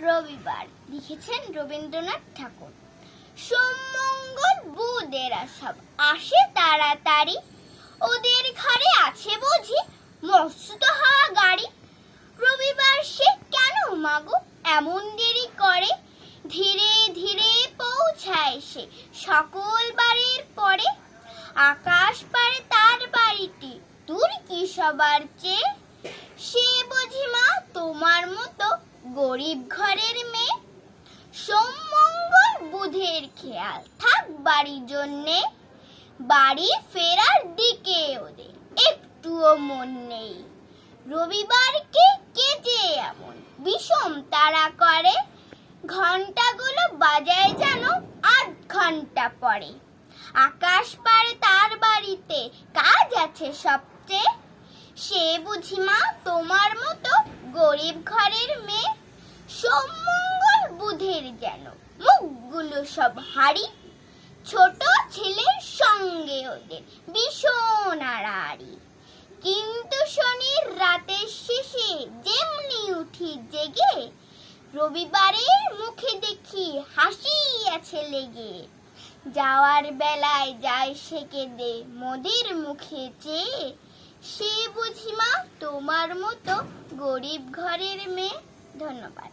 রবিবার লিখেছেন রবীন্দ্রনাথ ঠাকুর। সোম মঙ্গল বুধ এরা সব আসে তাড়াতাড়ি, ওদের ঘরে আছে বুঝি মস্ত হাওয়া গাড়ি। রবিবার সে কেন মাগো এমন দেরি করে, ধীরে ধীরে পৌঁছায় সে সকল বাড়ির পরে। আকাশ পারে তার বাড়িটি দূর কি সবার চেয়ে, সে বুঝি মা তোমার মতো গরিব ঘরের মেয়ে। সোম মঙ্গল বুধের খেয়াল থাক বাড়ির জন্যে, বাড়ি ফেরার দিকে ওদের একটুও মন নেই। রবিবারকে কে যে এমন বিষম তারা করে, ঘন্টাগুলো বাজায় যেন ৮ ঘন্টা পরে। আকাশ পারে তার বাড়িতে কাজ আছে সবচেয়ে, সে বুঝি মা তোমার মতো গরিব ঘরের মেয়ে। সোম মঙ্গল বুধের যেন মুখগুলো সব হাড়ি, ছোট ছেলের সঙ্গে ওদের ভীষণ আড়াআড়ি। কিন্তু শনির রাতের শেষে যেমনি উঠি জেগে, রবিবারের মুখে দেখি হাসি আছে লেগে। যাওয়ার বেলায় যায় সে কেঁদে মোদের মুখে চেয়ে, সে বুঝি মা তোমার মতো গরিব ঘরের মেয়ে। ধন্যবাদ।